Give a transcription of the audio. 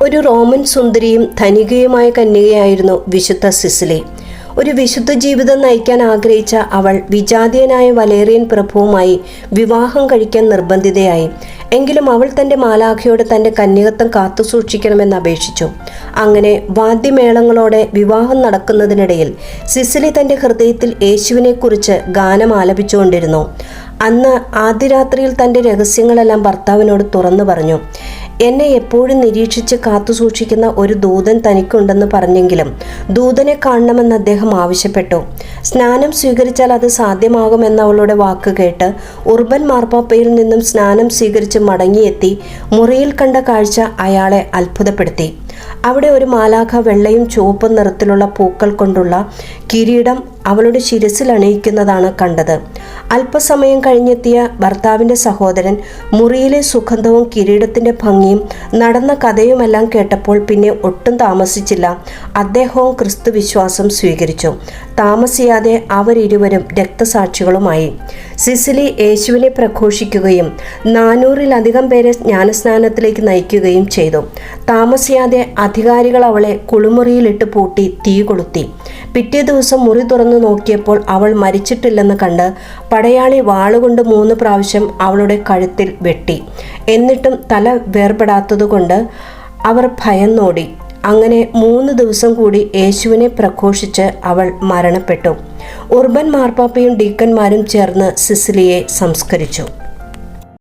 ഒരു റോമൻ സുന്ദരിയും ധനികയുമായ കന്യകയായിരുന്നു വിശുദ്ധ സിസിലി. ഒരു വിശുദ്ധ ജീവിതം നയിക്കാൻ ആഗ്രഹിച്ച അവൾ വിജാതീയനായ വലേറിയൻ പ്രഭുവുമായി വിവാഹം കഴിക്കാൻ നിർബന്ധിതയായി. എങ്കിലും അവൾ തൻ്റെ മാലാഖയോട് തൻ്റെ കന്യകത്വം കാത്തുസൂക്ഷിക്കണമെന്ന് അപേക്ഷിച്ചു. അങ്ങനെ വാദ്യമേളങ്ങളോടെ വിവാഹം നടക്കുന്നതിനിടയിൽ സിസിലി തൻ്റെ ഹൃദയത്തിൽ യേശുവിനെക്കുറിച്ച് ഗാനം ആലപിച്ചുകൊണ്ടിരുന്നു. അന്ന് ആദ്യരാത്രിയിൽ തൻ്റെ രഹസ്യങ്ങളെല്ലാം ഭർത്താവിനോട് തുറന്നു പറഞ്ഞു. എന്നെ എപ്പോഴും നിരീക്ഷിച്ച് കാത്തുസൂക്ഷിക്കുന്ന ഒരു ദൂതൻ തനിക്കുണ്ടെന്ന് പറഞ്ഞെങ്കിലും ദൂതനെ കാണണമെന്ന് അദ്ദേഹം ആവശ്യപ്പെട്ടു. സ്നാനം സ്വീകരിച്ചാൽ അത് സാധ്യമാകുമെന്ന അവളുടെ വാക്ക് കേട്ട് ഉർബൻ മാർപ്പാപ്പയിൽ നിന്നും സ്നാനം സ്വീകരിച്ച് മടങ്ങിയെത്തി മുറിയിൽ കണ്ട കാഴ്ച അയാളെ അത്ഭുതപ്പെടുത്തി. അവിടെ ഒരു മാലാഖ വെള്ളയും ചുവപ്പും നിറത്തിലുള്ള പൂക്കൾ കൊണ്ടുള്ള കിരീടം അവളുടെ ശിരസിൽ അണിയിക്കുന്നതാണ് കണ്ടത്. അല്പസമയം കഴിഞ്ഞെത്തിയ ഭർത്താവിൻ്റെ സഹോദരൻ മുറിയിലെ സുഗന്ധവും കിരീടത്തിൻ്റെ ഭംഗിയും നടന്ന കഥയുമെല്ലാം കേട്ടപ്പോൾ പിന്നെ ഒട്ടും താമസിച്ചില്ല. അദ്ദേഹവും ക്രിസ്തു വിശ്വാസം സ്വീകരിച്ചു. താമസിയാതെ അവരിരുവരും രക്തസാക്ഷികളുമായി. സിസിലി യേശുവിനെ പ്രഘോഷിക്കുകയും 400-ലധികം പേരെ ജ്ഞാനസ്നാനത്തിലേക്ക് നയിക്കുകയും ചെയ്തു. താമസിയാതെ അധികാരികൾ അവളെ കുളിമുറിയിലിട്ട് പൂട്ടി തീ കൊളുത്തി. പിറ്റേ ദിവസം മുറി തുറന്നു നോക്കിയപ്പോൾ അവൾ മരിച്ചിട്ടില്ലെന്ന് കണ്ട് പടയാളി വാളുകൊണ്ട് 3 പ്രാവശ്യം അവളുടെ കഴുത്തിൽ വെട്ടി. എന്നിട്ടും തല വേർപെടാത്തതുകൊണ്ട് അവർ ഭയന്നോടി. അങ്ങനെ 3 ദിവസം കൂടി യേശുവിനെ പ്രഘോഷിച്ച് അവൾ മരണപ്പെട്ടു. ഉർബൻ മാർപ്പാപ്പയും ഡീക്കന്മാരും ചേർന്ന് സിസിലിയെ സംസ്കരിച്ചു.